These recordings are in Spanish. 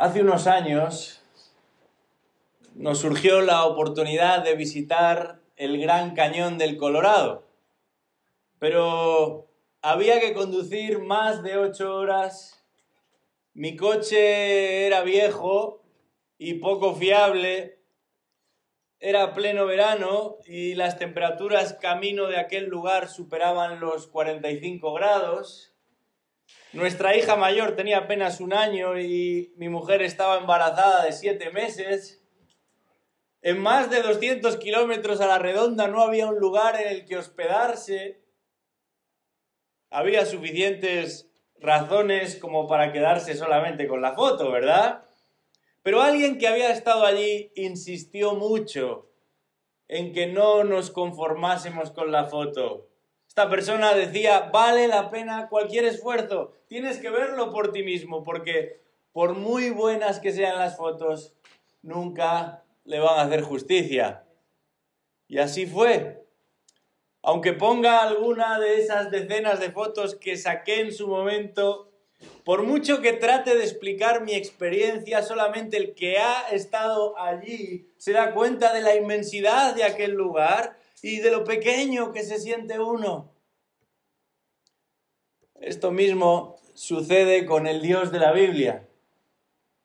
Hace unos años nos surgió la oportunidad de visitar el Gran Cañón del Colorado, pero había que conducir más de 8 horas, mi coche era viejo y poco fiable, era pleno verano y las temperaturas camino de aquel lugar superaban los 45 grados. Nuestra hija mayor tenía apenas 1 año y mi mujer estaba embarazada de 7 meses. En más de 200 kilómetros a la redonda no había un lugar en el que hospedarse. Había suficientes razones como para quedarse solamente con la foto, ¿verdad? Pero alguien que había estado allí insistió mucho en que no nos conformásemos con la foto. Esta persona decía, vale la pena cualquier esfuerzo, tienes que verlo por ti mismo, porque por muy buenas que sean las fotos, nunca le van a hacer justicia. Y así fue. Aunque ponga alguna de esas decenas de fotos que saqué en su momento, por mucho que trate de explicar mi experiencia, solamente el que ha estado allí se da cuenta de la inmensidad de aquel lugar y de lo pequeño que se siente uno. Esto mismo sucede con el Dios de la Biblia.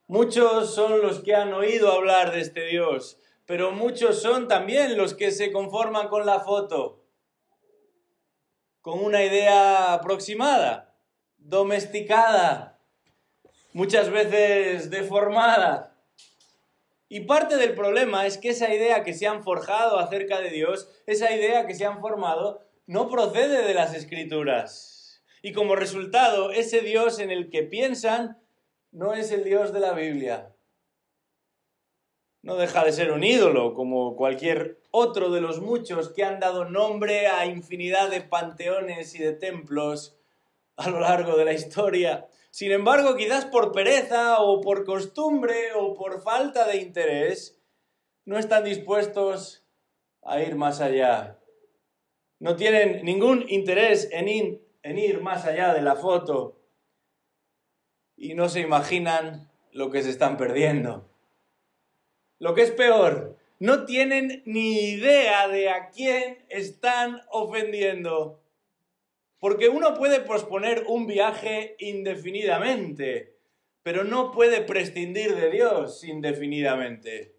Muchos son los que han oído hablar de este Dios, pero muchos son también los que se conforman con la foto, con una idea aproximada, domesticada, muchas veces deformada. Y parte del problema es que esa idea que se han forjado acerca de Dios, esa idea que se han formado, no procede de las Escrituras. Y como resultado, ese Dios en el que piensan no es el Dios de la Biblia. No deja de ser un ídolo, como cualquier otro de los muchos que han dado nombre a infinidad de panteones y de templos a lo largo de la historia. Sin embargo, quizás por pereza o por costumbre o por falta de interés, no están dispuestos a ir más allá. No tienen ningún interés en ir más allá de la foto y no se imaginan lo que se están perdiendo. Lo que es peor, no tienen ni idea de a quién están ofendiendo. Porque uno puede posponer un viaje indefinidamente, pero no puede prescindir de Dios indefinidamente.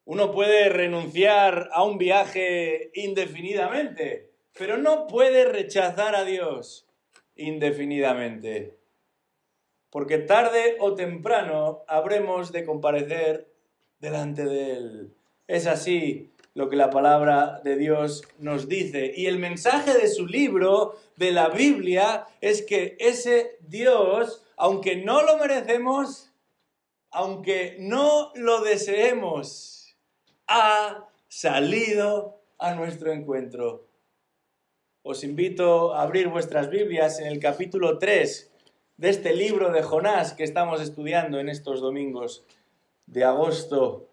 Uno puede renunciar a un viaje indefinidamente, pero no puede rechazar a Dios indefinidamente. Porque tarde o temprano habremos de comparecer delante de Él. Es así lo que la palabra de Dios nos dice. Y el mensaje de su libro, de la Biblia, es que ese Dios, aunque no lo merecemos, aunque no lo deseemos, ha salido a nuestro encuentro. Os invito a abrir vuestras Biblias en el capítulo 3 de este libro de Jonás que estamos estudiando en estos domingos de agosto.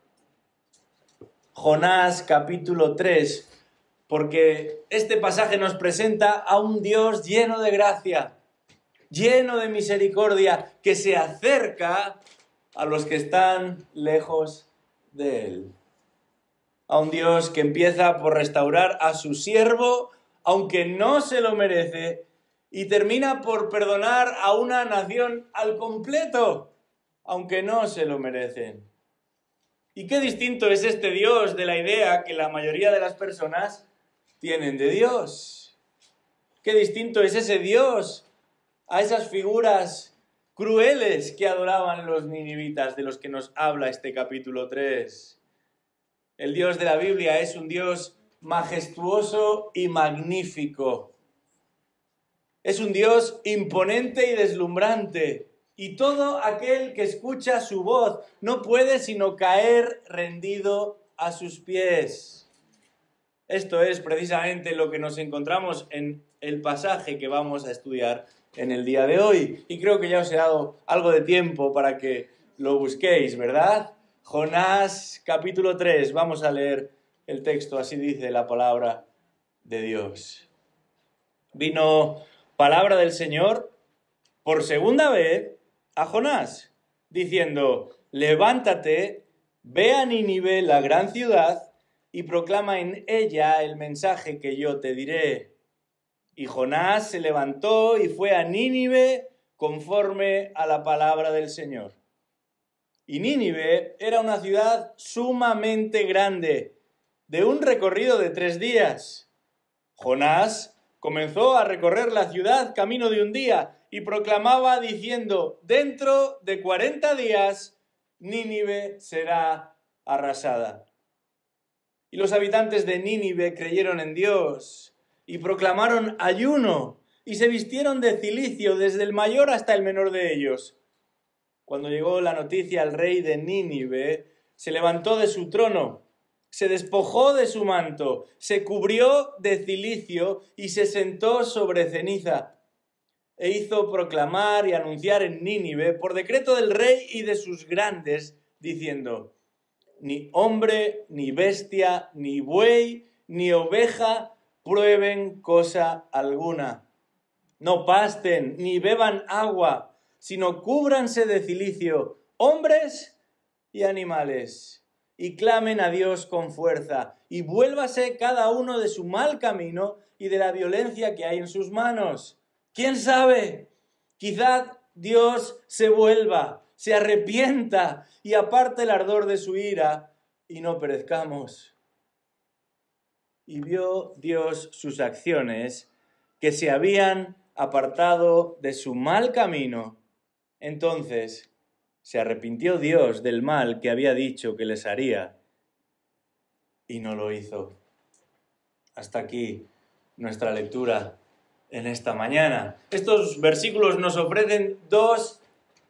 Jonás capítulo 3, porque este pasaje nos presenta a un Dios lleno de gracia, lleno de misericordia, que se acerca a los que están lejos de Él. A un Dios que empieza por restaurar a su siervo, aunque no se lo merece, y termina por perdonar a una nación al completo, aunque no se lo merecen. Y qué distinto es este Dios de la idea que la mayoría de las personas tienen de Dios. Qué distinto es ese Dios a esas figuras crueles que adoraban los ninivitas, de los que nos habla este capítulo 3. El Dios de la Biblia es un Dios majestuoso y magnífico. Es un Dios imponente y deslumbrante. Y todo aquel que escucha su voz no puede sino caer rendido a sus pies. Esto es precisamente lo que nos encontramos en el pasaje que vamos a estudiar en el día de hoy. Y creo que ya os he dado algo de tiempo para que lo busquéis, ¿verdad? Jonás capítulo 3, vamos a leer el texto, así dice la palabra de Dios. Vino palabra del Señor por segunda vez a Jonás, diciendo: levántate, ve a Nínive, la gran ciudad, y proclama en ella el mensaje que yo te diré. Y Jonás se levantó y fue a Nínive conforme a la palabra del Señor. Y Nínive era una ciudad sumamente grande, de un recorrido de 3 días. Jonás comenzó a recorrer la ciudad camino de un día y proclamaba diciendo: dentro de 40 días Nínive será arrasada. Y los habitantes de Nínive creyeron en Dios y proclamaron ayuno y se vistieron de cilicio desde el mayor hasta el menor de ellos. Cuando llegó la noticia al rey de Nínive, se levantó de su trono, se despojó de su manto, se cubrió de cilicio y se sentó sobre ceniza. E hizo proclamar y anunciar en Nínive, por decreto del rey y de sus grandes, diciendo: ni hombre, ni bestia, ni buey, ni oveja prueben cosa alguna. No pasten, ni beban agua, sino cúbranse de cilicio, hombres y animales, y clamen a Dios con fuerza, y vuélvase cada uno de su mal camino y de la violencia que hay en sus manos. ¿Quién sabe? Quizá Dios se vuelva, se arrepienta y aparte el ardor de su ira y no perezcamos. Y vio Dios sus acciones, que se habían apartado de su mal camino. Entonces se arrepintió Dios del mal que había dicho que les haría y no lo hizo. Hasta aquí nuestra lectura en esta mañana. Estos versículos nos ofrecen 2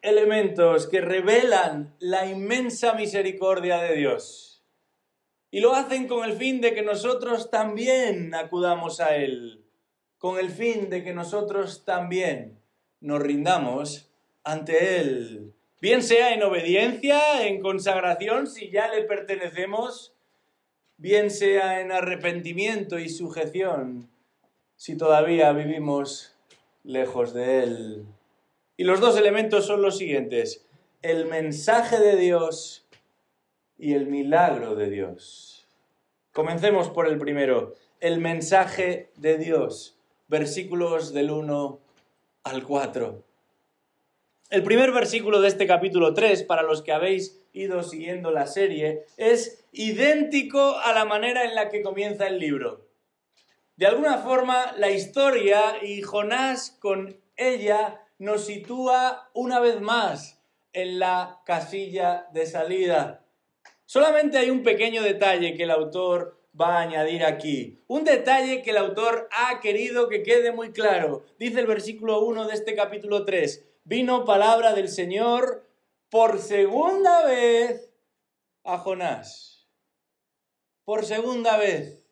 elementos que revelan la inmensa misericordia de Dios. Y lo hacen con el fin de que nosotros también acudamos a Él, con el fin de que nosotros también nos rindamos ante Él, bien sea en obediencia, en consagración, si ya le pertenecemos, bien sea en arrepentimiento y sujeción, si todavía vivimos lejos de Él. Y los 2 elementos son los siguientes: el mensaje de Dios y el milagro de Dios. Comencemos por el primero, el mensaje de Dios, versículos del 1 al 4. El primer versículo de este capítulo 3, para los que habéis ido siguiendo la serie, es idéntico a la manera en la que comienza el libro. De alguna forma, la historia y Jonás con ella nos sitúa una vez más en la casilla de salida. Solamente hay un pequeño detalle que el autor va a añadir aquí. Un detalle que el autor ha querido que quede muy claro. Dice el versículo 1 de este capítulo 3. Vino palabra del Señor por segunda vez a Jonás. Por segunda vez.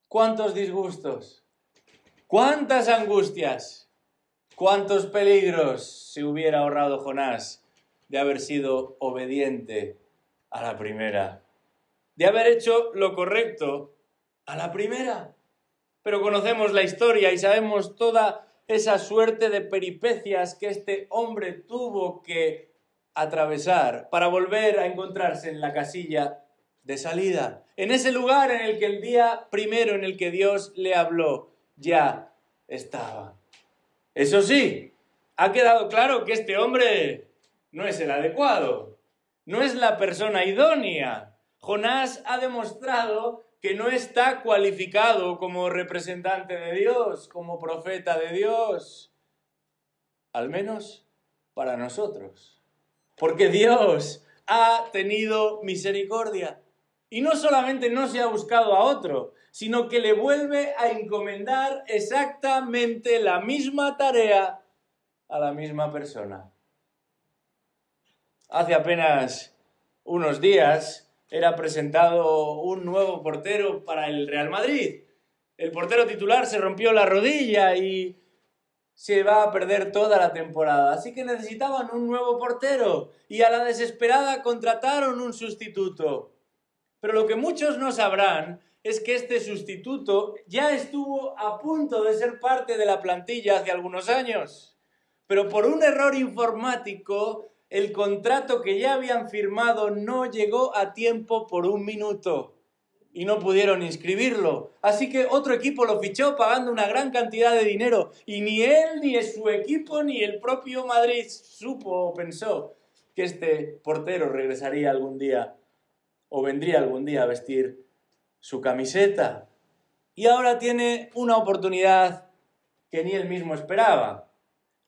¿Cuántos disgustos? ¿Cuántas angustias? ¿Cuántos peligros se hubiera ahorrado Jonás de haber sido obediente a la primera? De haber hecho lo correcto a la primera. Pero conocemos la historia y sabemos toda esa suerte de peripecias que este hombre tuvo que atravesar para volver a encontrarse en la casilla de salida, en ese lugar en el que el día primero en el que Dios le habló ya estaba. Eso sí, ha quedado claro que este hombre no es el adecuado, no es la persona idónea. Jonás ha demostrado que no está cualificado como representante de Dios, como profeta de Dios, al menos para nosotros, porque Dios ha tenido misericordia y no solamente no se ha buscado a otro, sino que le vuelve a encomendar exactamente la misma tarea a la misma persona. Hace apenas unos días era presentado un nuevo portero para el Real Madrid. El portero titular se rompió la rodilla y se va a perder toda la temporada. Así que necesitaban un nuevo portero y a la desesperada contrataron un sustituto. Pero lo que muchos no sabrán es que este sustituto ya estuvo a punto de ser parte de la plantilla hace algunos años. pero por un error informático, el contrato que ya habían firmado no llegó a tiempo por 1 minuto y no pudieron inscribirlo. Así que otro equipo lo fichó pagando una gran cantidad de dinero y ni él, ni su equipo, ni el propio Madrid supo o pensó que este portero regresaría algún día o vendría algún día a vestir su camiseta. Y ahora tiene una oportunidad que ni él mismo esperaba.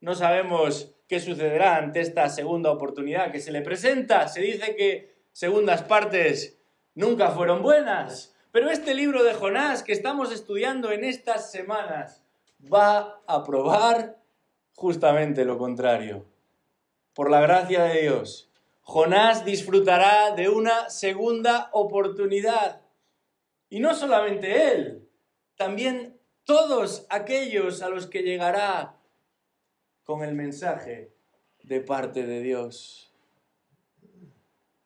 No sabemos qué sucederá ante esta segunda oportunidad que se le presenta. Se dice que segundas partes nunca fueron buenas. Pero este libro de Jonás que estamos estudiando en estas semanas va a probar justamente lo contrario. Por la gracia de Dios, Jonás disfrutará de una segunda oportunidad. Y no solamente él, también todos aquellos a los que llegará con el mensaje de parte de Dios.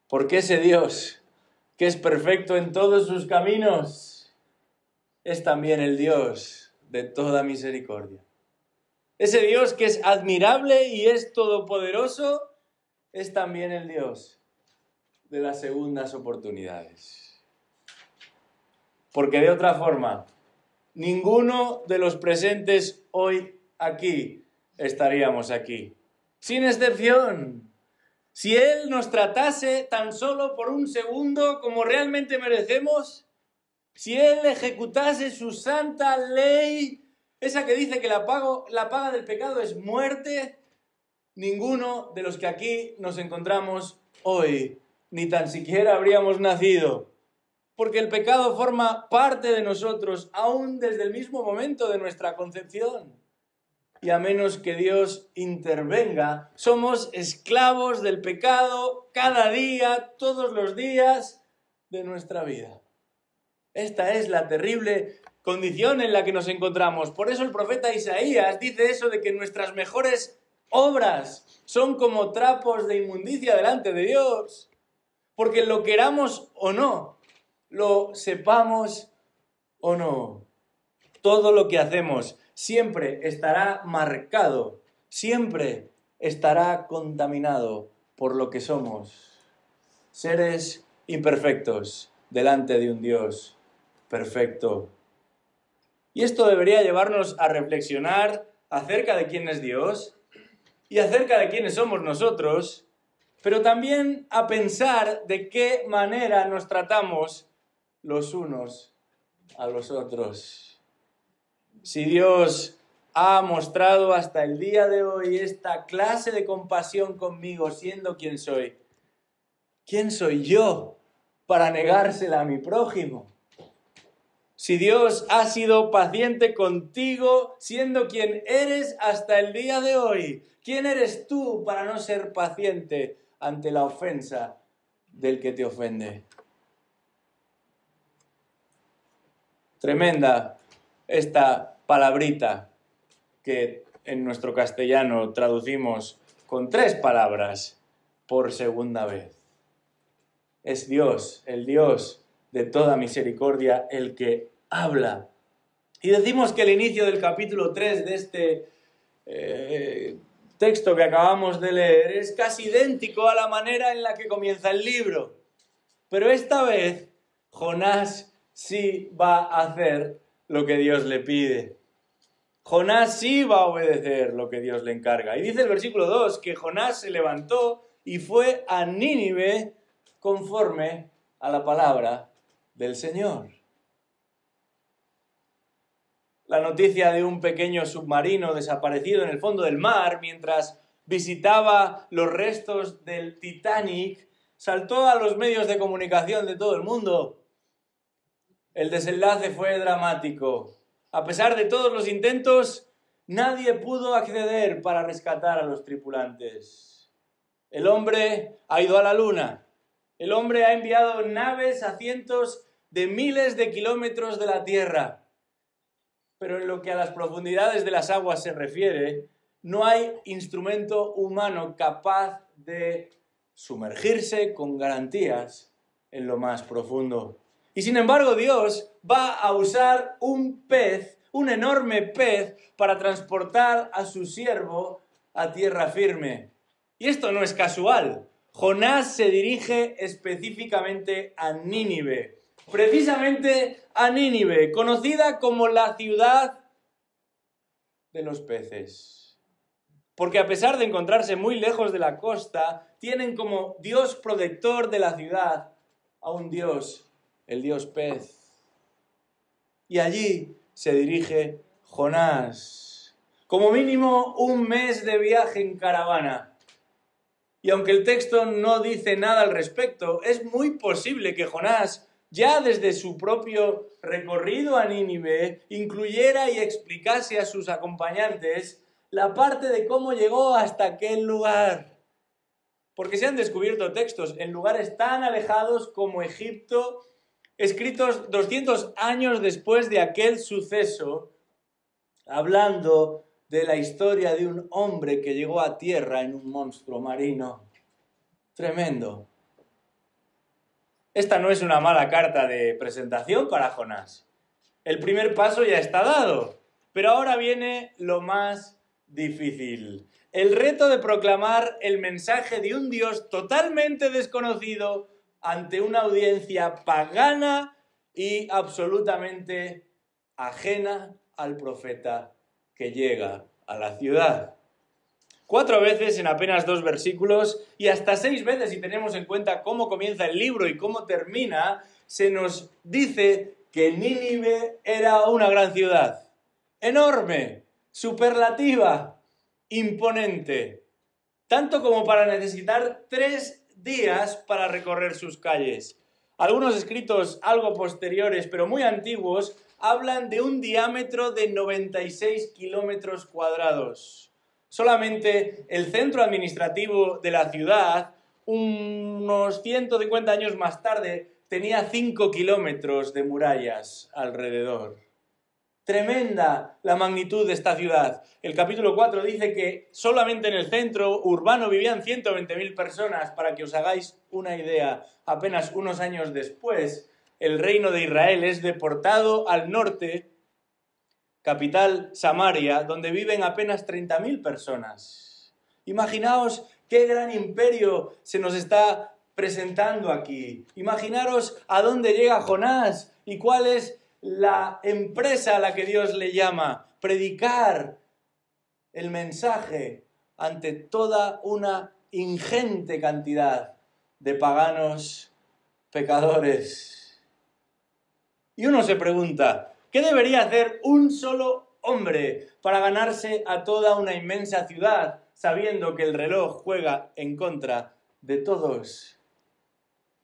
Porque ese Dios, que es perfecto en todos sus caminos, es también el Dios de toda misericordia. Ese Dios que es admirable y es todopoderoso, es también el Dios de las segundas oportunidades. Porque de otra forma, ninguno de los presentes hoy aquí estaríamos aquí. Sin excepción. Si Él nos tratase tan solo por 1 segundo como realmente merecemos, si Él ejecutase su santa ley, esa que dice que la paga del pecado es muerte, ninguno de los que aquí nos encontramos hoy ni tan siquiera habríamos nacido. Porque el pecado forma parte de nosotros aún desde el mismo momento de nuestra concepción. Y a menos que Dios intervenga, somos esclavos del pecado cada día, todos los días de nuestra vida. Esta es la terrible condición en la que nos encontramos. Por eso el profeta Isaías dice eso de que nuestras mejores obras son como trapos de inmundicia delante de Dios. Porque lo queramos o no, lo sepamos o no, todo lo que hacemos siempre estará marcado, siempre estará contaminado por lo que somos, seres imperfectos delante de un Dios perfecto. Y esto debería llevarnos a reflexionar acerca de quién es Dios y acerca de quiénes somos nosotros, pero también a pensar de qué manera nos tratamos los unos a los otros. Si Dios ha mostrado hasta el día de hoy esta clase de compasión conmigo, siendo quien soy, ¿quién soy yo para negársela a mi prójimo? Si Dios ha sido paciente contigo, siendo quien eres hasta el día de hoy, ¿quién eres tú para no ser paciente ante la ofensa del que te ofende? Tremenda esta palabrita que en nuestro castellano traducimos con 3 palabras por segunda vez. Es Dios, el Dios de toda misericordia, el que habla. Y decimos que el inicio del capítulo 3 de este texto que acabamos de leer es casi idéntico a la manera en la que comienza el libro. Pero esta vez Jonás sí va a hacer lo que Dios le pide. Jonás sí va a obedecer lo que Dios le encarga. Y dice el versículo 2 que Jonás se levantó y fue a Nínive conforme a la palabra del Señor. La noticia de un pequeño submarino desaparecido en el fondo del mar mientras visitaba los restos del Titanic saltó a los medios de comunicación de todo el mundo. El desenlace fue dramático. A pesar de todos los intentos, nadie pudo acceder para rescatar a los tripulantes. El hombre ha ido a la luna. El hombre ha enviado naves a cientos de miles de kilómetros de la Tierra. Pero en lo que a las profundidades de las aguas se refiere, no hay instrumento humano capaz de sumergirse con garantías en lo más profundo. Y sin embargo, Dios va a usar un pez, un enorme pez, para transportar a su siervo a tierra firme. Y esto no es casual. Jonás se dirige específicamente a Nínive, precisamente a Nínive, conocida como la ciudad de los peces. Porque a pesar de encontrarse muy lejos de la costa, tienen como Dios protector de la ciudad a un Dios, el Dios pez. Y allí se dirige Jonás, como mínimo un mes de viaje en caravana. Y aunque el texto no dice nada al respecto, es muy posible que Jonás, ya desde su propio recorrido a Nínive, incluyera y explicase a sus acompañantes la parte de cómo llegó hasta aquel lugar. Porque se han descubierto textos en lugares tan alejados como Egipto, escritos 200 años después de aquel suceso, hablando de la historia de un hombre que llegó a tierra en un monstruo marino. Tremendo. Esta no es una mala carta de presentación para Jonás. El primer paso ya está dado, pero ahora viene lo más difícil. El reto de proclamar el mensaje de un Dios totalmente desconocido ante una audiencia pagana y absolutamente ajena al profeta que llega a la ciudad. 4 veces en apenas 2 versículos y hasta 6 veces si tenemos en cuenta cómo comienza el libro y cómo termina, se nos dice que Nínive era una gran ciudad, enorme, superlativa, imponente, tanto como para necesitar 3 días para recorrer sus calles. Algunos escritos algo posteriores, pero muy antiguos, hablan de un diámetro de 96 kilómetros cuadrados. Solamente el centro administrativo de la ciudad, unos 150 años más tarde, tenía 5 kilómetros de murallas alrededor. Tremenda la magnitud de esta ciudad. El capítulo 4 dice que solamente en el centro urbano vivían 120.000 personas. Para que os hagáis una idea, apenas unos años después, el reino de Israel es deportado al norte, capital Samaria, donde viven apenas 30.000 personas. Imaginaos qué gran imperio se nos está presentando aquí. Imaginaros a dónde llega Jonás y cuál es la empresa a la que Dios le llama: predicar el mensaje ante toda una ingente cantidad de paganos pecadores. Y uno se pregunta, ¿qué debería hacer un solo hombre para ganarse a toda una inmensa ciudad, sabiendo que el reloj juega en contra de todos?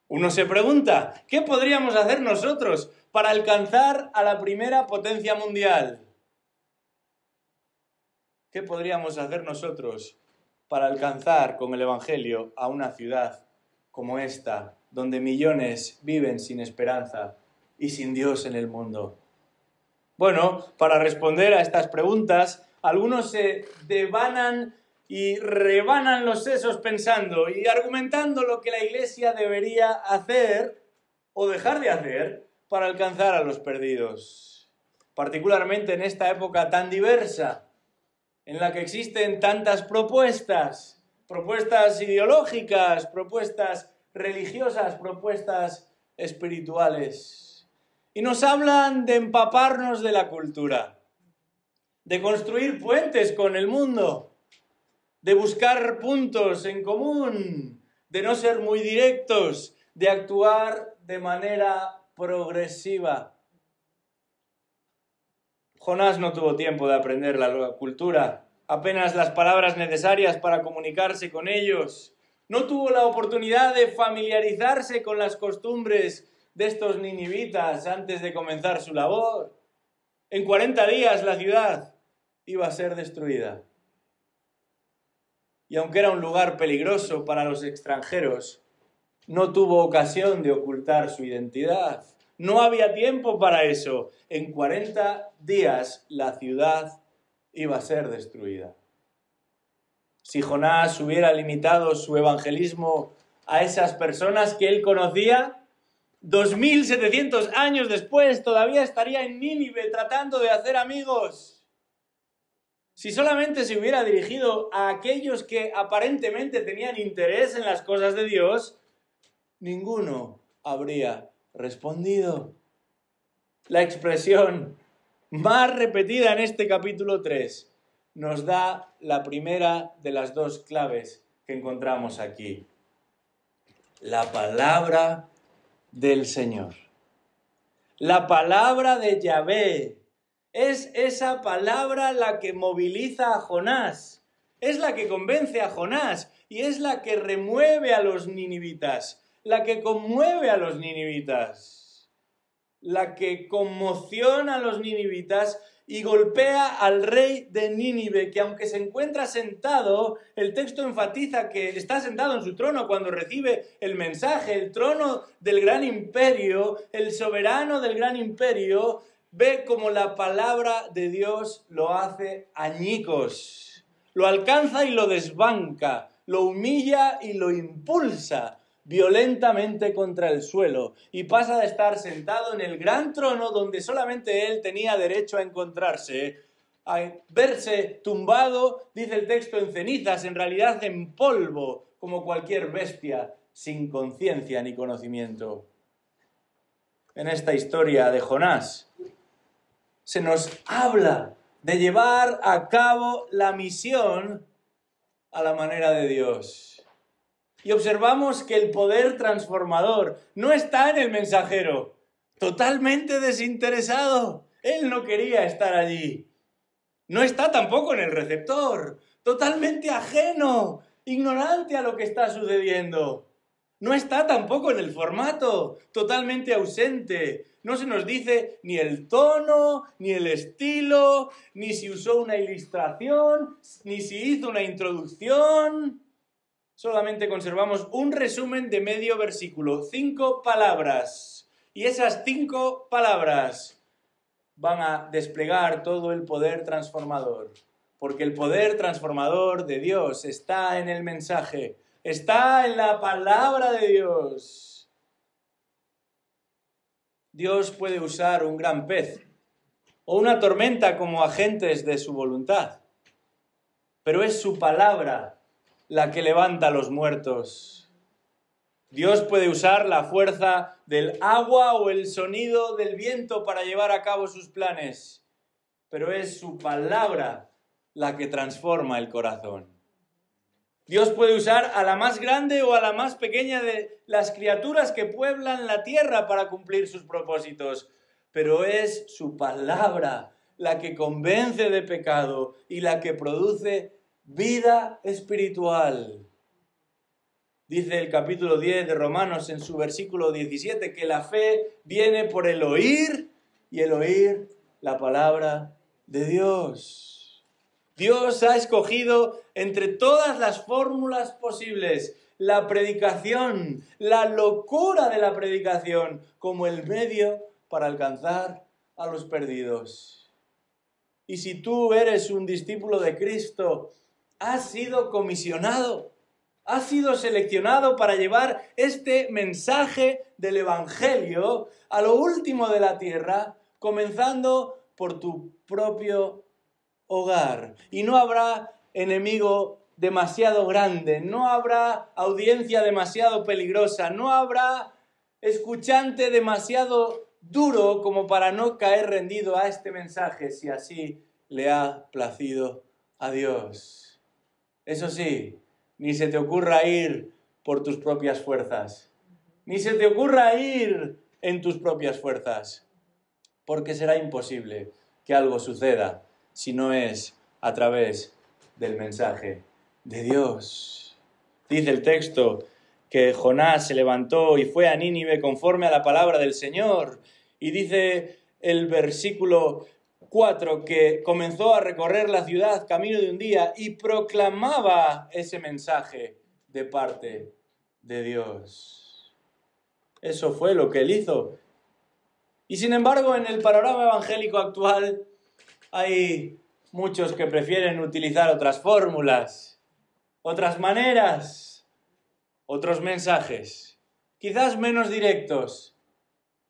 Uno se pregunta, ¿qué podríamos hacer nosotros para alcanzar a la primera potencia mundial? ¿Qué podríamos hacer nosotros para alcanzar con el Evangelio a una ciudad como esta, donde millones viven sin esperanza y sin Dios en el mundo? Bueno, para responder a estas preguntas, algunos se devanan y rebanan los sesos pensando y argumentando lo que la Iglesia debería hacer o dejar de hacer para alcanzar a los perdidos. Particularmente en esta época tan diversa, en la que existen tantas propuestas ideológicas, propuestas religiosas, propuestas espirituales. Y nos hablan de empaparnos de la cultura, de construir puentes con el mundo, de buscar puntos en común, de no ser muy directos, de actuar de manera progresiva. Jonás no tuvo tiempo de aprender la cultura, apenas las palabras necesarias para comunicarse con ellos. No tuvo la oportunidad de familiarizarse con las costumbres de estos ninivitas antes de comenzar su labor. En 40 días la ciudad iba a ser destruida. Y aunque era un lugar peligroso para los extranjeros, no tuvo ocasión de ocultar su identidad. No había tiempo para eso. En 40 días la ciudad iba a ser destruida. Si Jonás hubiera limitado su evangelismo a esas personas que él conocía, 2700 años después todavía estaría en Nínive tratando de hacer amigos. Si solamente se hubiera dirigido a aquellos que aparentemente tenían interés en las cosas de Dios, ninguno habría respondido. La expresión más repetida en este capítulo 3 nos da la primera de las dos claves que encontramos aquí. La palabra del Señor. La palabra de Yahvé. Es esa palabra la que moviliza a Jonás. Es la que convence a Jonás y es la que remueve a los ninivitas, la que conmueve a los ninivitas, la que conmociona a los ninivitas y golpea al rey de Nínive, que aunque se encuentra sentado, el texto enfatiza que está sentado en su trono cuando recibe el mensaje, el trono del gran imperio, el soberano del gran imperio, ve como la palabra de Dios lo hace añicos, lo alcanza y lo desbanca, lo humilla y lo impulsa violentamente contra el suelo y pasa de estar sentado en el gran trono donde solamente él tenía derecho a encontrarse, a verse tumbado, dice el texto, en cenizas, en realidad en polvo, como cualquier bestia sin conciencia ni conocimiento. En esta historia de Jonás se nos habla de llevar a cabo la misión a la manera de Dios. Y observamos que el poder transformador no está en el mensajero, totalmente desinteresado. Él no quería estar allí. No está tampoco en el receptor, totalmente ajeno, ignorante a lo que está sucediendo. No está tampoco en el formato, totalmente ausente. No se nos dice ni el tono, ni el estilo, ni si usó una ilustración, ni si hizo una introducción. Solamente conservamos un resumen de medio versículo, 5 palabras. Y esas 5 palabras van a desplegar todo el poder transformador. Porque el poder transformador de Dios está en el mensaje, está en la palabra de Dios. Dios puede usar un gran pez o una tormenta como agentes de su voluntad. Pero es su palabra la que levanta a los muertos. Dios puede usar la fuerza del agua o el sonido del viento para llevar a cabo sus planes, pero es su palabra la que transforma el corazón. Dios puede usar a la más grande o a la más pequeña de las criaturas que pueblan la tierra para cumplir sus propósitos, pero es su palabra la que convence de pecado y la que produce vida espiritual. Dice el capítulo 10 de Romanos en su versículo 17 que la fe viene por el oír y el oír la palabra de Dios. Dios ha escogido entre todas las fórmulas posibles la predicación, la locura de la predicación como el medio para alcanzar a los perdidos. Y si tú eres un discípulo de Cristo, has sido comisionado, has sido seleccionado para llevar este mensaje del Evangelio a lo último de la tierra, comenzando por tu propio hogar. Y no habrá enemigo demasiado grande, no habrá audiencia demasiado peligrosa, no habrá escuchante demasiado duro como para no caer rendido a este mensaje si así le ha placido a Dios. Eso sí, ni se te ocurra ir por tus propias fuerzas, ni se te ocurra ir en tus propias fuerzas, porque será imposible que algo suceda si no es a través del mensaje de Dios. Dice el texto que Jonás se levantó y fue a Nínive conforme a la palabra del Señor, y dice el versículo 4 que comenzó a recorrer la ciudad camino de un día y proclamaba ese mensaje de parte de Dios. Eso fue lo que él hizo. Y sin embargo, en el panorama evangélico actual hay muchos que prefieren utilizar otras fórmulas, otras maneras, otros mensajes, quizás menos directos,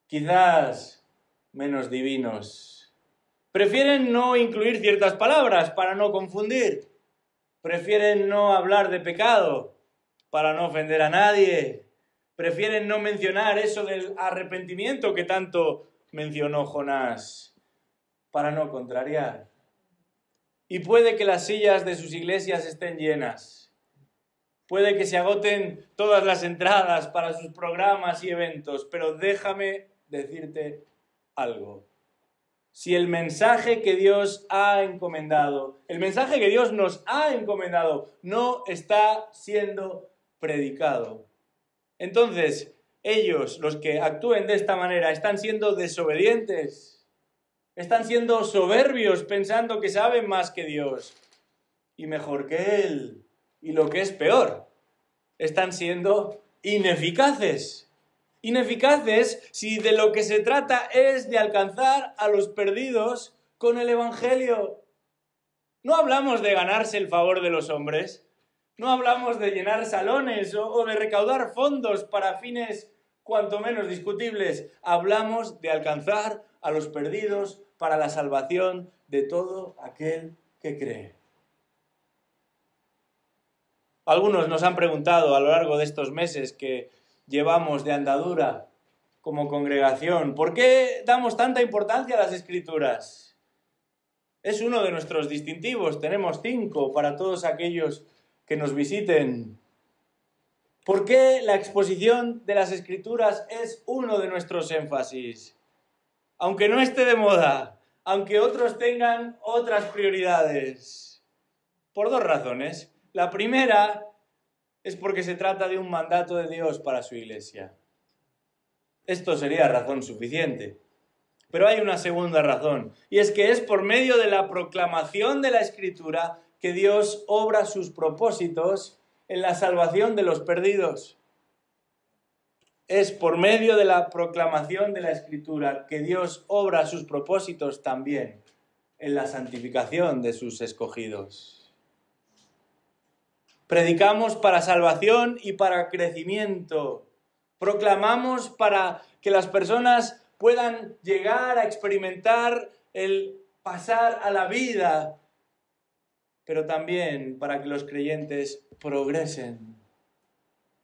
quizás menos divinos. Prefieren no incluir ciertas palabras para no confundir. Prefieren no hablar de pecado para no ofender a nadie. Prefieren no mencionar eso del arrepentimiento que tanto mencionó Jonás para no contrariar. Y puede que las sillas de sus iglesias estén llenas. Puede que se agoten todas las entradas para sus programas y eventos, pero déjame decirte algo. Si el mensaje que Dios ha encomendado, el mensaje que Dios nos ha encomendado, no está siendo predicado, entonces ellos, los que actúen de esta manera, están siendo desobedientes, están siendo soberbios pensando que saben más que Dios y mejor que Él. Y lo que es peor, están siendo ineficaces. Ineficaces si de lo que se trata es de alcanzar a los perdidos con el Evangelio. No hablamos de ganarse el favor de los hombres, no hablamos de llenar salones o de recaudar fondos para fines cuanto menos discutibles. Hablamos de alcanzar a los perdidos para la salvación de todo aquel que cree. Algunos nos han preguntado a lo largo de estos meses que llevamos de andadura como congregación, ¿por qué damos tanta importancia a las Escrituras? Es uno de nuestros distintivos, tenemos 5 para todos aquellos que nos visiten. ¿Por qué la exposición de las Escrituras es uno de nuestros énfasis? Aunque no esté de moda, aunque otros tengan otras prioridades. Por 2 razones. La primera es porque se trata de un mandato de Dios para su iglesia. Esto sería razón suficiente. Pero hay una segunda razón, y es que es por medio de la proclamación de la Escritura que Dios obra sus propósitos en la salvación de los perdidos. Es por medio de la proclamación de la Escritura que Dios obra sus propósitos también en la santificación de sus escogidos. Predicamos para salvación y para crecimiento. Proclamamos para que las personas puedan llegar a experimentar el pasar a la vida, pero también para que los creyentes progresen.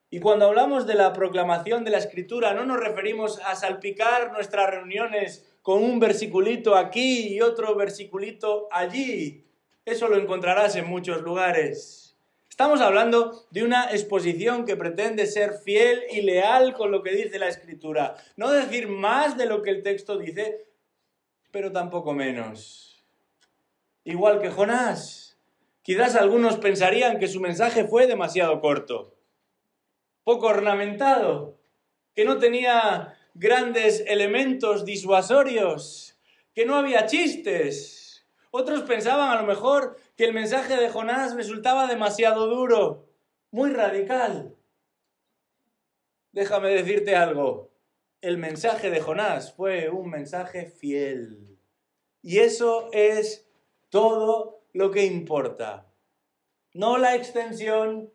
Y cuando hablamos de la proclamación de la Escritura, no nos referimos a salpicar nuestras reuniones con un versiculito aquí y otro versiculito allí. Eso lo encontrarás en muchos lugares. Estamos hablando de una exposición que pretende ser fiel y leal con lo que dice la Escritura. No decir más de lo que el texto dice, pero tampoco menos. Igual que Jonás. Quizás algunos pensarían que su mensaje fue demasiado corto, poco ornamentado, que no tenía grandes elementos disuasorios, que no había chistes. Otros pensaban a lo mejor que el mensaje de Jonás resultaba demasiado duro, muy radical. Déjame decirte algo, el mensaje de Jonás fue un mensaje fiel. Y eso es todo lo que importa. No la extensión,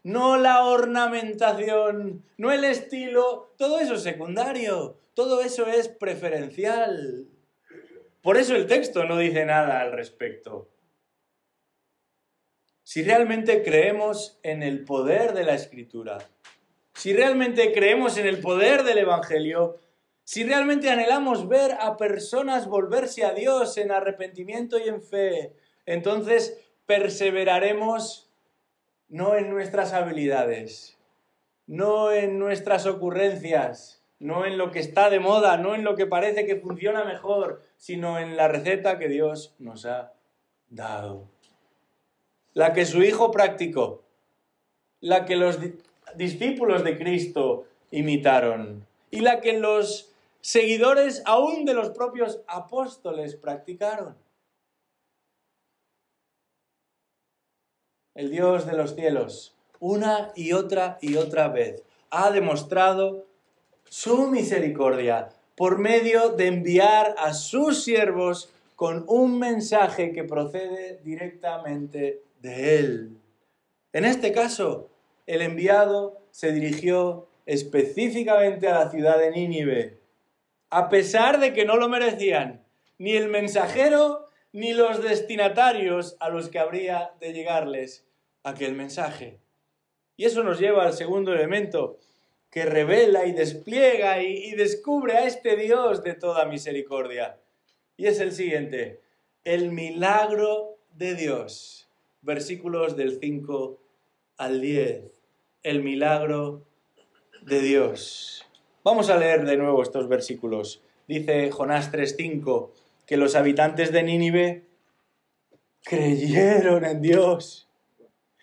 no la ornamentación, no el estilo, todo eso es secundario, todo eso es preferencial. Por eso el texto no dice nada al respecto. Si realmente creemos en el poder de la Escritura, si realmente creemos en el poder del Evangelio, si realmente anhelamos ver a personas volverse a Dios en arrepentimiento y en fe, entonces perseveraremos no en nuestras habilidades, no en nuestras ocurrencias, no en lo que está de moda, no en lo que parece que funciona mejor, sino en la receta que Dios nos ha dado. La que su Hijo practicó, la que los discípulos de Cristo imitaron y la que los seguidores aún de los propios apóstoles practicaron. El Dios de los cielos, una y otra vez, ha demostrado su misericordia por medio de enviar a sus siervos con un mensaje que procede directamente de Él. En este caso, el enviado se dirigió específicamente a la ciudad de Nínive, a pesar de que no lo merecían, ni el mensajero, ni los destinatarios a los que habría de llegarles aquel mensaje. Y eso nos lleva al segundo elemento, que revela y despliega y descubre a este Dios de toda misericordia. Y es el siguiente, el milagro de Dios. Versículos del 5 al 10. El milagro de Dios. Vamos a leer de nuevo estos versículos. Dice Jonás 3:5 que los habitantes de Nínive creyeron en Dios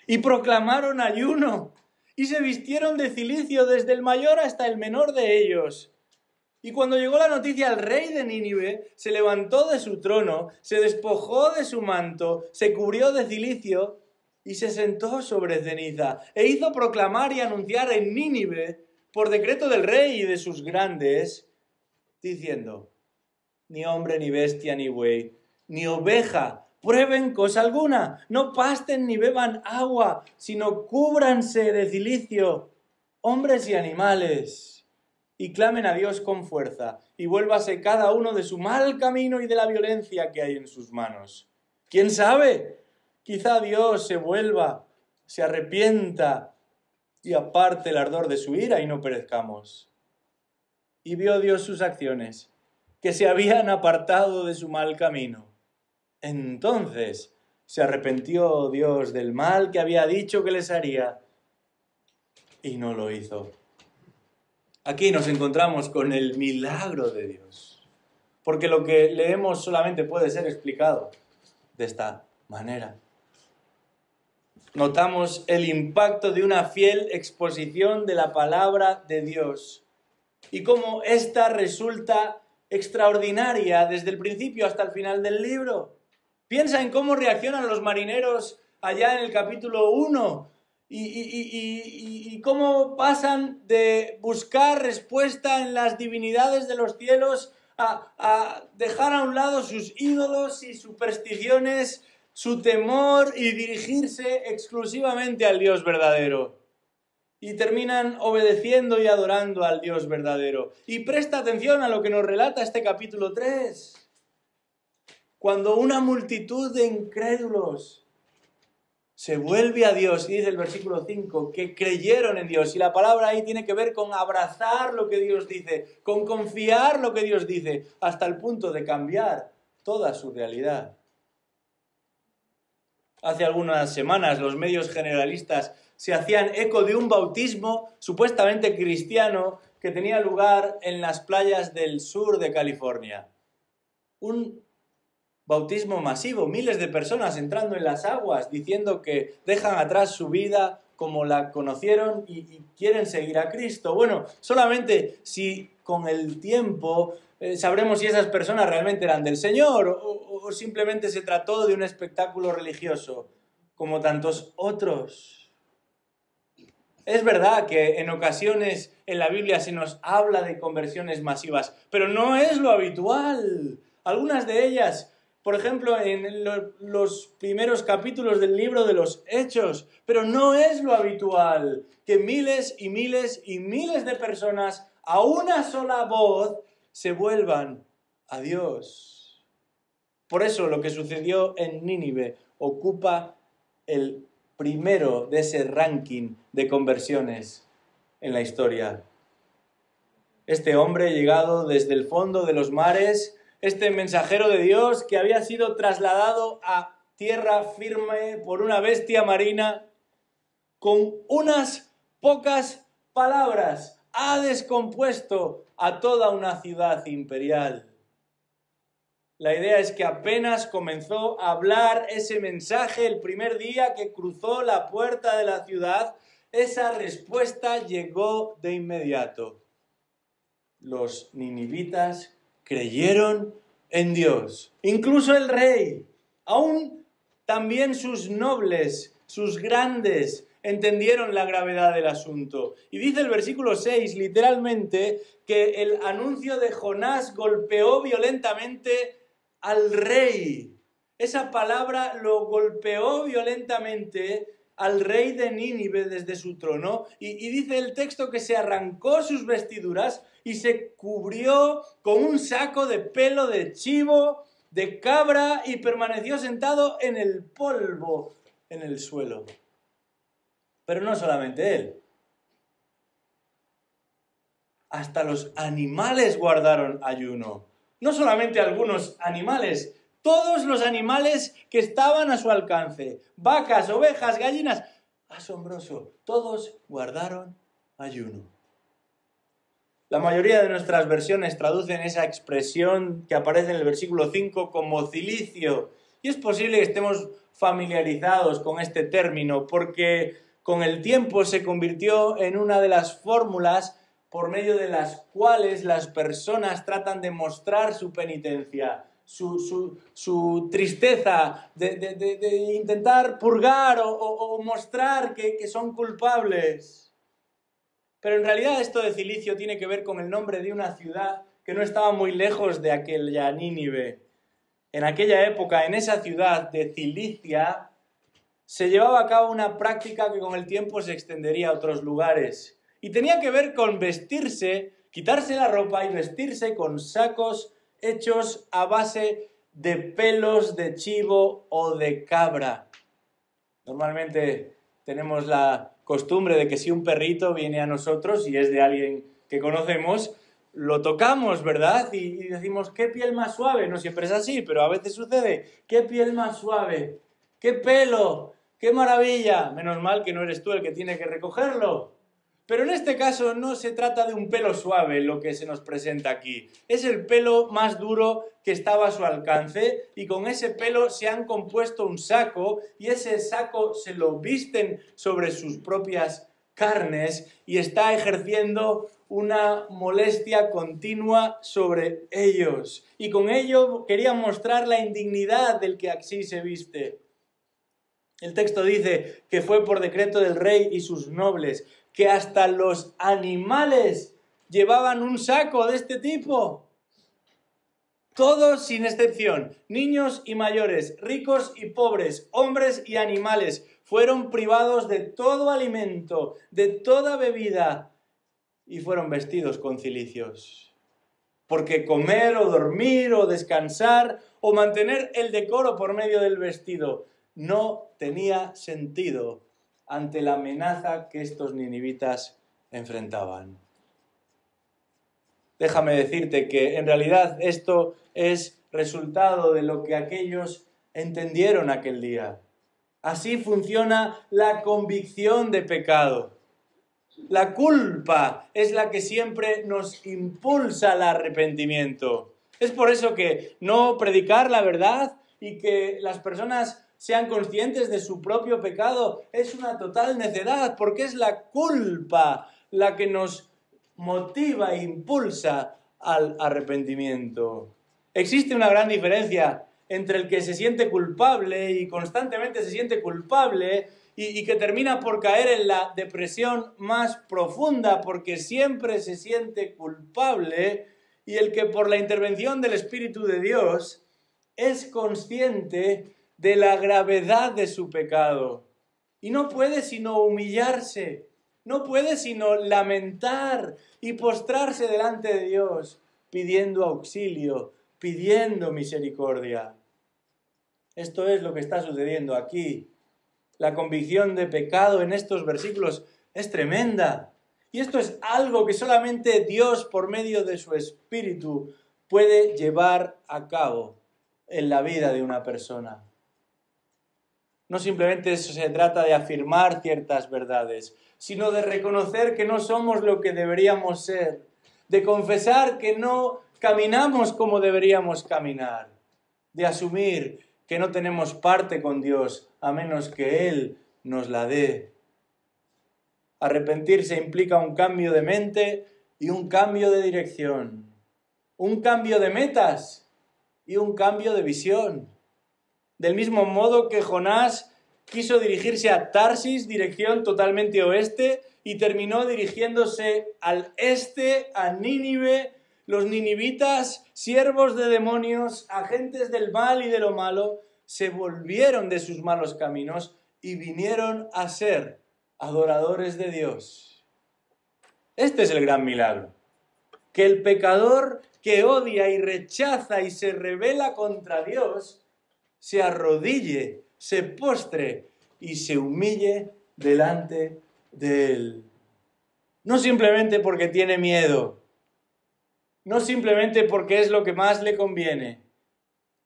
y proclamaron ayuno y se vistieron de cilicio desde el mayor hasta el menor de ellos. Y cuando llegó la noticia al rey de Nínive, se levantó de su trono, se despojó de su manto, se cubrió de cilicio y se sentó sobre ceniza, e hizo proclamar y anunciar en Nínive, por decreto del rey y de sus grandes, diciendo: ni hombre, ni bestia, ni buey, ni oveja prueben cosa alguna, no pasten ni beban agua, sino cúbranse de cilicio, hombres y animales, y clamen a Dios con fuerza, y vuélvase cada uno de su mal camino y de la violencia que hay en sus manos. ¿Quién sabe? Quizá Dios se vuelva, se arrepienta y aparte el ardor de su ira y no perezcamos. Y vio Dios sus acciones, que se habían apartado de su mal camino. Entonces se arrepintió Dios del mal que había dicho que les haría y no lo hizo. Aquí nos encontramos con el milagro de Dios, porque lo que leemos solamente puede ser explicado de esta manera. Notamos el impacto de una fiel exposición de la palabra de Dios y cómo ésta resulta extraordinaria desde el principio hasta el final del libro. Piensa en cómo reaccionan los marineros allá en el capítulo 1 y cómo pasan de buscar respuesta en las divinidades de los cielos a dejar a un lado sus ídolos y supersticiones, su temor y dirigirse exclusivamente al Dios verdadero. Y terminan obedeciendo y adorando al Dios verdadero. Y presta atención a lo que nos relata este capítulo 3. Cuando una multitud de incrédulos se vuelve a Dios, y dice el versículo 5, que creyeron en Dios. Y la palabra ahí tiene que ver con abrazar lo que Dios dice, con confiar lo que Dios dice, hasta el punto de cambiar toda su realidad. Hace algunas semanas los medios generalistas se hacían eco de un bautismo supuestamente cristiano que tenía lugar en las playas del sur de California. Un bautismo masivo, miles de personas entrando en las aguas diciendo que dejan atrás su vida como la conocieron y quieren seguir a Cristo. Bueno, solamente si con el tiempo sabremos si esas personas realmente eran del Señor o simplemente se trató de un espectáculo religioso, como tantos otros. Es verdad que en ocasiones en la Biblia se nos habla de conversiones masivas, pero no es lo habitual. Algunas de ellas, por ejemplo, en los primeros capítulos del libro de los Hechos, pero no es lo habitual que miles y miles y miles de personas a una sola voz se vuelvan a Dios. Por eso lo que sucedió en Nínive ocupa el primero de ese ranking de conversiones en la historia. Este hombre llegado desde el fondo de los mares, este mensajero de Dios que había sido trasladado a tierra firme por una bestia marina, con unas pocas palabras ha descompuesto a toda una ciudad imperial. La idea es que apenas comenzó a hablar ese mensaje el primer día que cruzó la puerta de la ciudad, esa respuesta llegó de inmediato. Los ninivitas creyeron en Dios, incluso el rey, aún también sus nobles, sus grandes, entendieron la gravedad del asunto. Y dice el versículo 6, literalmente, que el anuncio de Jonás golpeó violentamente al rey. Esa palabra lo golpeó violentamente al rey de Nínive desde su trono y dice el texto que se arrancó sus vestiduras y se cubrió con un saco de pelo de chivo de cabra y permaneció sentado en el polvo, en el suelo. Pero no solamente él. Hasta los animales guardaron ayuno. No solamente algunos animales, todos los animales que estaban a su alcance. Vacas, ovejas, gallinas. Asombroso. Todos guardaron ayuno. La mayoría de nuestras versiones traducen esa expresión que aparece en el versículo 5 como cilicio. Y es posible que estemos familiarizados con este término porque con el tiempo se convirtió en una de las fórmulas por medio de las cuales las personas tratan de mostrar su penitencia, su tristeza, de intentar purgar o mostrar que son culpables. Pero en realidad esto de cilicio tiene que ver con el nombre de una ciudad que no estaba muy lejos de aquella Nínive. En aquella época, en esa ciudad de Cilicia, se llevaba a cabo una práctica que con el tiempo se extendería a otros lugares. Y tenía que ver con vestirse, quitarse la ropa y vestirse con sacos hechos a base de pelos de chivo o de cabra. Normalmente tenemos la costumbre de que si un perrito viene a nosotros y es de alguien que conocemos, lo tocamos, ¿verdad? Y decimos, ¿qué piel más suave? No siempre es así, pero a veces sucede. ¿Qué piel más suave? ¿Qué pelo? ¡Qué maravilla! Menos mal que no eres tú el que tiene que recogerlo. Pero en este caso no se trata de un pelo suave lo que se nos presenta aquí. Es el pelo más duro que estaba a su alcance y con ese pelo se han compuesto un saco y ese saco se lo visten sobre sus propias carnes y está ejerciendo una molestia continua sobre ellos. Y con ello quería mostrar la indignidad del que así se viste. El texto dice que fue por decreto del rey y sus nobles, que hasta los animales llevaban un saco de este tipo. Todos sin excepción, niños y mayores, ricos y pobres, hombres y animales, fueron privados de todo alimento, de toda bebida, y fueron vestidos con cilicios. Porque comer o dormir o descansar o mantener el decoro por medio del vestido no tenía sentido ante la amenaza que estos ninivitas enfrentaban. Déjame decirte que en realidad esto es resultado de lo que aquellos entendieron aquel día. Así funciona la convicción de pecado. La culpa es la que siempre nos impulsa al arrepentimiento. Es por eso que no predicar la verdad y que las personas sean conscientes de su propio pecado es una total necedad, porque es la culpa la que nos motiva e impulsa al arrepentimiento. Existe una gran diferencia entre el que se siente culpable y constantemente se siente culpable y que termina por caer en la depresión más profunda porque siempre se siente culpable, y el que por la intervención del Espíritu de Dios es consciente de la gravedad de su pecado y no puede sino humillarse, no puede sino lamentar y postrarse delante de Dios pidiendo auxilio, pidiendo misericordia. Esto es lo que está sucediendo aquí. La convicción de pecado en estos versículos es tremenda. Y esto es algo que solamente Dios, por medio de su Espíritu, puede llevar a cabo en la vida de una persona. No simplemente se trata de afirmar ciertas verdades, sino de reconocer que no somos lo que deberíamos ser, de confesar que no caminamos como deberíamos caminar, de asumir que no tenemos parte con Dios a menos que Él nos la dé. Arrepentirse implica un cambio de mente y un cambio de dirección, un cambio de metas y un cambio de visión. Del mismo modo que Jonás quiso dirigirse a Tarsis, dirección totalmente oeste, y terminó dirigiéndose al este, a Nínive, los ninivitas, siervos de demonios, agentes del mal y de lo malo, se volvieron de sus malos caminos y vinieron a ser adoradores de Dios. Este es el gran milagro. que el pecador que odia y rechaza y se rebela contra Dios, se arrodille, se postre y se humille delante de Él. No simplemente porque tiene miedo, no simplemente porque es lo que más le conviene,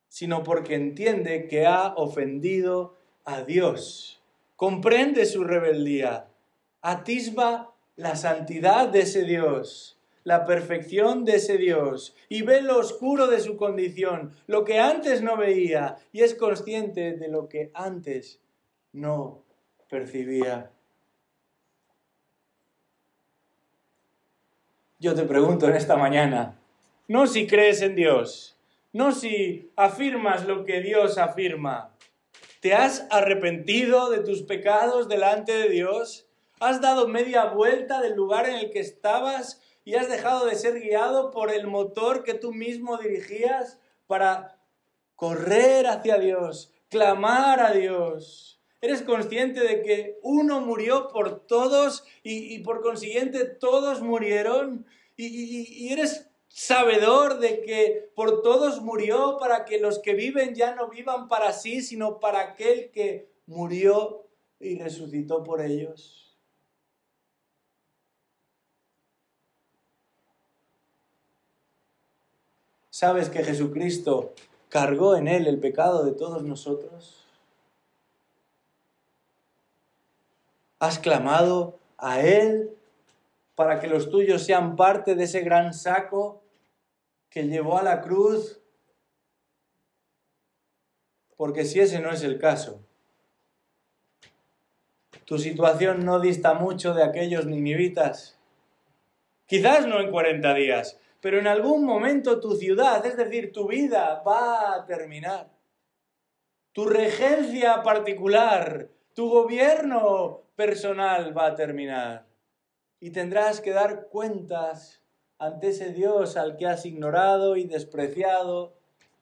sino porque entiende que ha ofendido a Dios. Comprende su rebeldía, atisba la santidad de ese Dios, la perfección de ese Dios, y ve lo oscuro de su condición, lo que antes no veía, y es consciente de lo que antes no percibía. Yo te pregunto en esta mañana, no si crees en Dios, no si afirmas lo que Dios afirma. ¿Te has arrepentido de tus pecados delante de Dios? ¿Has dado media vuelta del lugar en el que estabas y has dejado de ser guiado por el motor que tú mismo dirigías para correr hacia Dios, clamar a Dios? ¿Eres consciente de que uno murió por todos y por consiguiente todos murieron? ¿Y eres sabedor de que por todos murió para que los que viven ya no vivan para sí, sino para aquel que murió y resucitó por ellos? ¿Sabes que Jesucristo cargó en él el pecado de todos nosotros? ¿Has clamado a él para que los tuyos sean parte de ese gran saco que llevó a la cruz? Porque si ese no es el caso, tu situación no dista mucho de aquellos ninivitas. Quizás no en 40 días, pero en algún momento tu ciudad, es decir, tu vida, va a terminar. Tu regencia particular, tu gobierno personal va a terminar. Y tendrás que dar cuentas ante ese Dios al que has ignorado y despreciado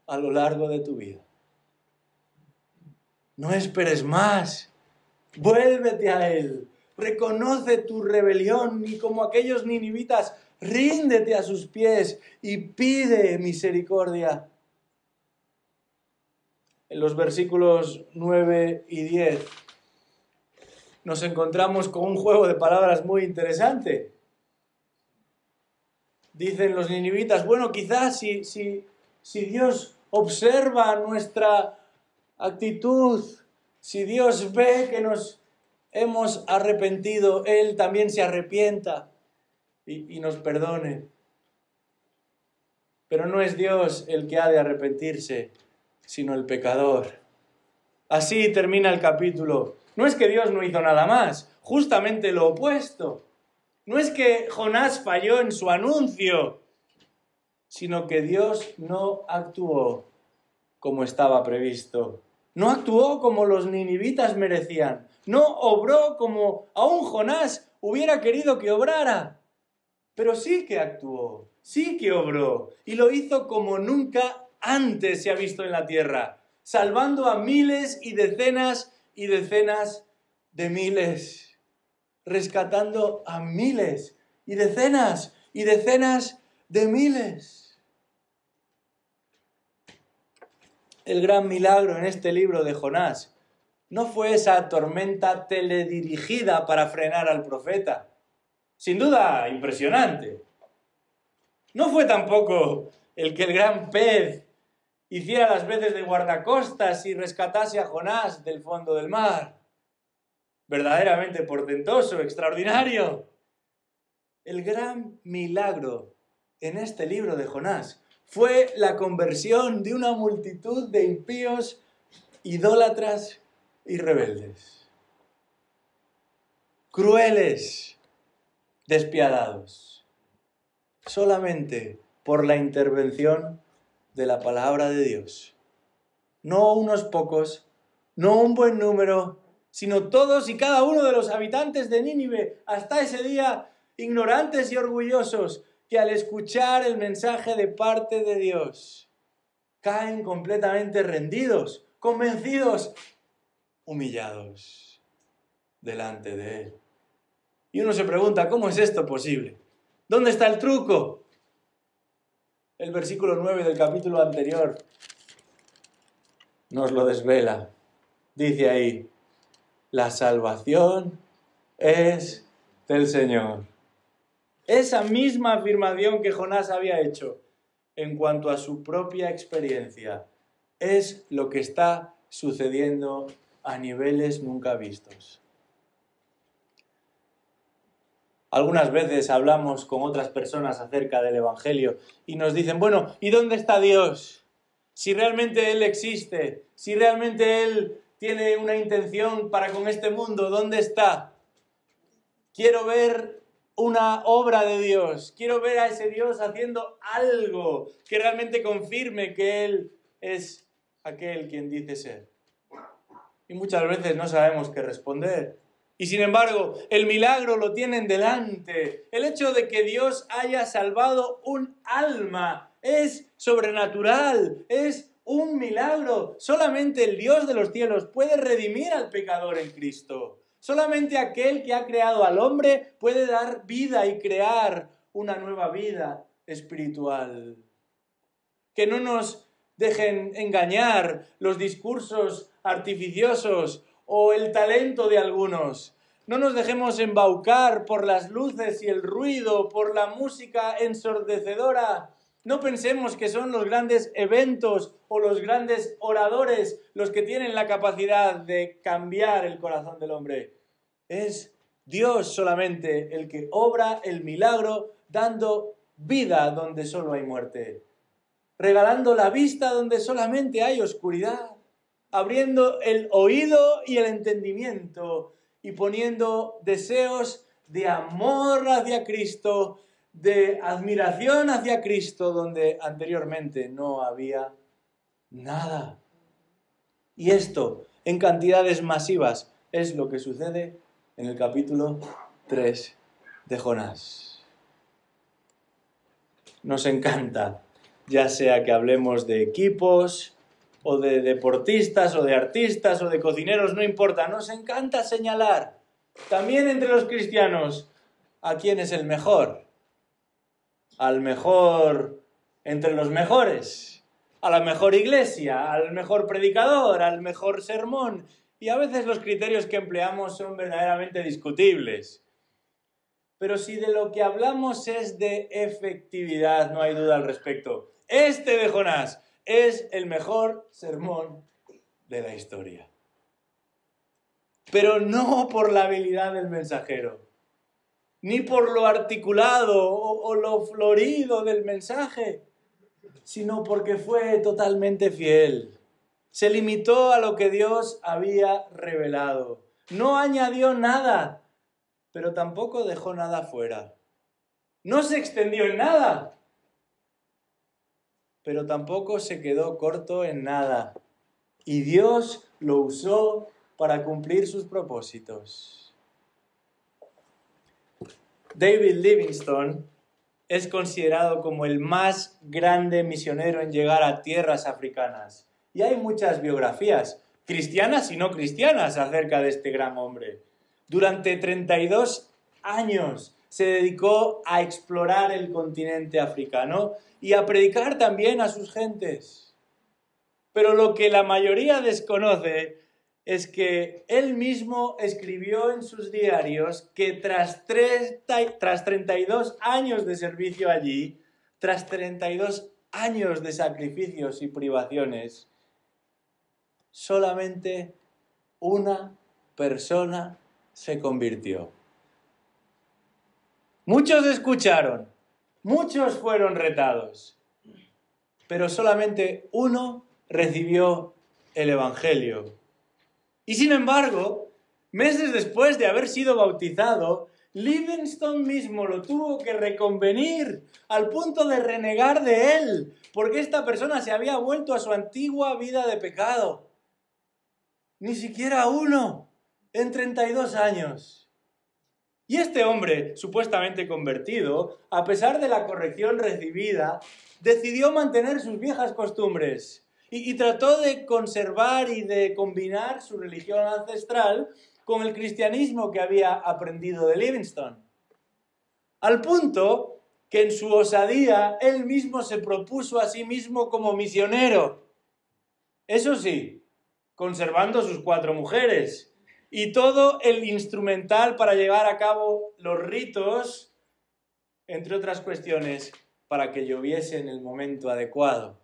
a lo largo de tu vida. No esperes más. Vuélvete a Él. Reconoce tu rebelión y como aquellos ninivitas, ríndete a sus pies y pide misericordia. En los versículos 9 y 10 nos encontramos con un juego de palabras muy interesante. Dicen los ninivitas, bueno, quizás si Dios observa nuestra actitud, si Dios ve que nos hemos arrepentido, Él también se arrepienta y nos perdone. Pero no es Dios el que ha de arrepentirse, sino el pecador. Así termina el capítulo. No es que Dios no hizo nada más, justamente lo opuesto. No es que Jonás falló en su anuncio, sino que Dios no actuó como estaba previsto. No actuó como los ninivitas merecían. No obró como aún Jonás hubiera querido que obrara. Pero sí que actuó, sí que obró. Y lo hizo como nunca antes se ha visto en la tierra, salvando a miles y decenas de miles, rescatando a miles y decenas de miles. El gran milagro en este libro de Jonás no fue esa tormenta teledirigida para frenar al profeta. Sin duda, impresionante. No fue tampoco el que el gran pez hiciera las veces de guardacostas y rescatase a Jonás del fondo del mar. Verdaderamente portentoso, extraordinario. El gran milagro en este libro de Jonás fue la conversión de una multitud de impíos, idólatras y rebeldes. Crueles, despiadados. Solamente por la intervención de la palabra de Dios. No unos pocos, no un buen número, sino todos y cada uno de los habitantes de Nínive, hasta ese día ignorantes y orgullosos, que al escuchar el mensaje de parte de Dios, caen completamente rendidos, convencidos, humillados delante de Él. Y uno se pregunta, ¿cómo es esto posible? ¿Dónde está el truco? El versículo 9 del capítulo anterior nos lo desvela. Dice ahí, la salvación es del Señor. Esa misma afirmación que Jonás había hecho en cuanto a su propia experiencia es lo que está sucediendo a niveles nunca vistos. Algunas veces hablamos con otras personas acerca del Evangelio y nos dicen, bueno, ¿y dónde está Dios? Si realmente Él existe, si realmente Él tiene una intención para con este mundo, ¿dónde está? Quiero ver una obra de Dios, quiero ver a ese Dios haciendo algo que realmente confirme que Él es aquel quien dice ser. Y muchas veces no sabemos qué responder. Y sin embargo, el milagro lo tienen delante. El hecho de que Dios haya salvado un alma es sobrenatural, es un milagro. Solamente el Dios de los cielos puede redimir al pecador en Cristo. Solamente aquel que ha creado al hombre puede dar vida y crear una nueva vida espiritual. Que no nos dejen engañar los discursos artificiosos o el talento de algunos. No nos dejemos embaucar por las luces y el ruido, por la música ensordecedora. No pensemos que son los grandes eventos o los grandes oradores los que tienen la capacidad de cambiar el corazón del hombre. Es Dios solamente el que obra el milagro dando vida donde solo hay muerte, regalando la vista donde solamente hay oscuridad, abriendo el oído y el entendimiento y poniendo deseos de amor hacia Cristo, de admiración hacia Cristo, donde anteriormente no había nada. Y esto, en cantidades masivas, es lo que sucede en el capítulo 3 de Jonás. Nos encanta, ya sea que hablemos de equipos, o de deportistas, o de artistas, o de cocineros, no importa, nos encanta señalar, también entre los cristianos, a quién es el mejor, al mejor entre los mejores, a la mejor iglesia, al mejor predicador, al mejor sermón, y a veces los criterios que empleamos son verdaderamente discutibles. Pero si de lo que hablamos es de efectividad, no hay duda al respecto. Este de Jonás es el mejor sermón de la historia. Pero no por la habilidad del mensajero, ni por lo articulado o lo florido del mensaje, sino porque fue totalmente fiel. Se limitó a lo que Dios había revelado. No añadió nada, pero tampoco dejó nada fuera. No se extendió en nada, pero tampoco se quedó corto en nada. Y Dios lo usó para cumplir sus propósitos. David Livingstone es considerado como el más grande misionero en llegar a tierras africanas. Y hay muchas biografías, cristianas y no cristianas, acerca de este gran hombre. Durante 32 años se dedicó a explorar el continente africano y a predicar también a sus gentes. Pero lo que la mayoría desconoce es que él mismo escribió en sus diarios que tras 32 años de servicio allí, tras 32 años de sacrificios y privaciones, solamente una persona se convirtió. Muchos escucharon, muchos fueron retados, pero solamente uno recibió el Evangelio. Y sin embargo, meses después de haber sido bautizado, Livingstone mismo lo tuvo que reconvenir al punto de renegar de él, porque esta persona se había vuelto a su antigua vida de pecado. Ni siquiera uno en 32 años. Y este hombre, supuestamente convertido, a pesar de la corrección recibida, decidió mantener sus viejas costumbres y trató de conservar y de combinar su religión ancestral con el cristianismo que había aprendido de Livingstone. Al punto que en su osadía él mismo se propuso a sí mismo como misionero. Eso sí, conservando sus 4 mujeres y todo el instrumental para llevar a cabo los ritos, entre otras cuestiones, para que lloviese en el momento adecuado.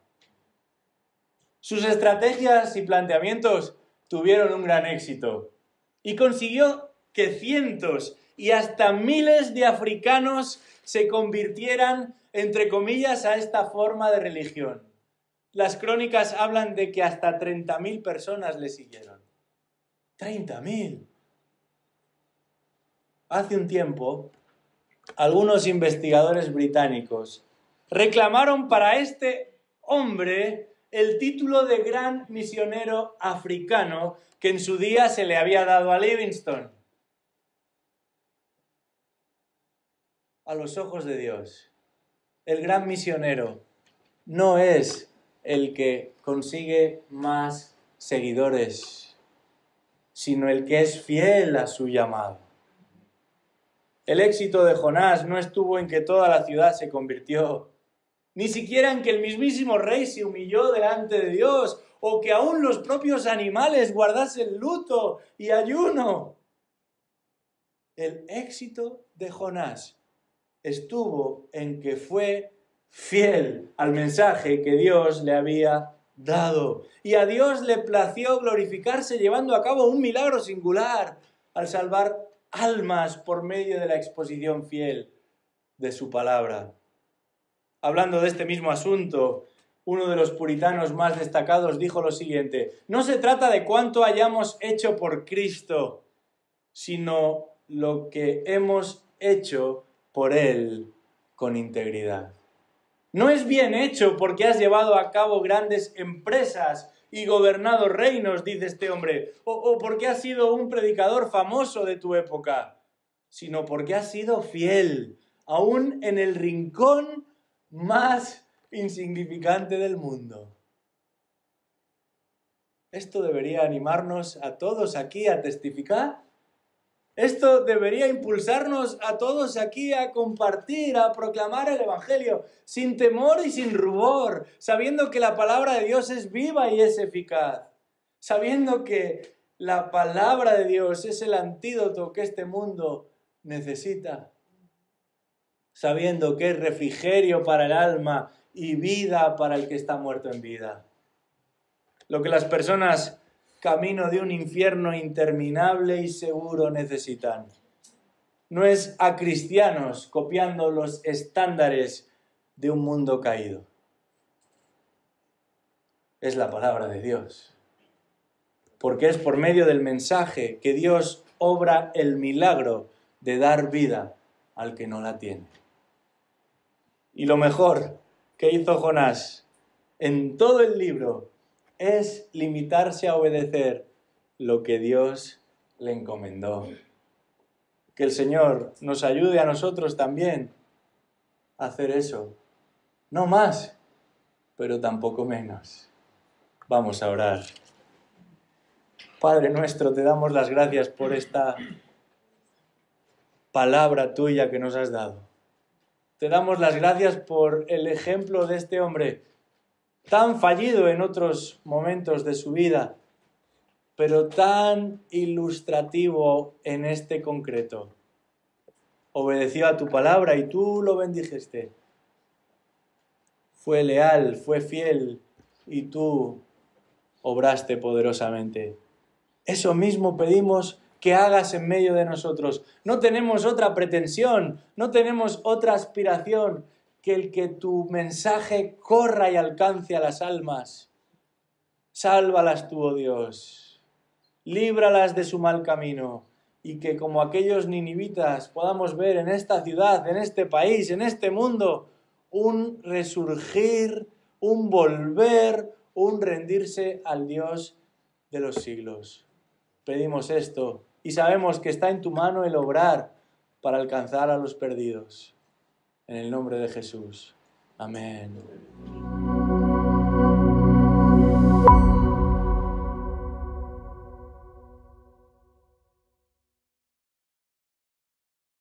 Sus estrategias y planteamientos tuvieron un gran éxito y consiguió que cientos y hasta miles de africanos se convirtieran, entre comillas, a esta forma de religión. Las crónicas hablan de que hasta 30.000 personas le siguieron. ¡30.000! Hace un tiempo, algunos investigadores británicos reclamaron para este hombre el título de gran misionero africano que en su día se le había dado a Livingstone. A los ojos de Dios, el gran misionero no es el que consigue más seguidores, sino el que es fiel a su llamado. El éxito de Jonás no estuvo en que toda la ciudad se convirtió, ni siquiera en que el mismísimo rey se humilló delante de Dios, o que aún los propios animales guardasen luto y ayuno. El éxito de Jonás estuvo en que fue fiel al mensaje que Dios le había dado. Y a Dios le plació glorificarse llevando a cabo un milagro singular al salvar almas por medio de la exposición fiel de su palabra. Hablando de este mismo asunto, uno de los puritanos más destacados dijo lo siguiente: no se trata de cuánto hayamos hecho por Cristo, sino lo que hemos hecho por Él con integridad. No es bien hecho porque has llevado a cabo grandes empresas y gobernado reinos, dice este hombre, o porque has sido un predicador famoso de tu época, sino porque has sido fiel, aún en el rincón más insignificante del mundo. Esto debería animarnos a todos aquí a testificar. Esto debería impulsarnos a todos aquí a compartir, a proclamar el Evangelio, sin temor y sin rubor, sabiendo que la palabra de Dios es viva y es eficaz, sabiendo que la palabra de Dios es el antídoto que este mundo necesita, sabiendo que es refrigerio para el alma y vida para el que está muerto en vida. Lo que las personas camino de un infierno interminable y seguro necesitan no es a cristianos copiando los estándares de un mundo caído. Es la palabra de Dios. Porque es por medio del mensaje que Dios obra el milagro de dar vida al que no la tiene. Y lo mejor que hizo Jonás en todo el libro es limitarse a obedecer lo que Dios le encomendó. Que el Señor nos ayude a nosotros también a hacer eso. No más, pero tampoco menos. Vamos a orar. Padre nuestro, te damos las gracias por esta palabra tuya que nos has dado. Te damos las gracias por el ejemplo de este hombre tan fallido en otros momentos de su vida, pero tan ilustrativo en este concreto. Obedeció a tu palabra y tú lo bendijiste. Fue leal, fue fiel y tú obraste poderosamente. Eso mismo pedimos que hagas en medio de nosotros. No tenemos otra pretensión, no tenemos otra aspiración que el que tu mensaje corra y alcance a las almas. Sálvalas tú, oh Dios. Líbralas de su mal camino y que como aquellos ninivitas podamos ver en esta ciudad, en este país, en este mundo, un resurgir, un volver, un rendirse al Dios de los siglos. Pedimos esto y sabemos que está en tu mano el obrar para alcanzar a los perdidos. En el nombre de Jesús. Amén.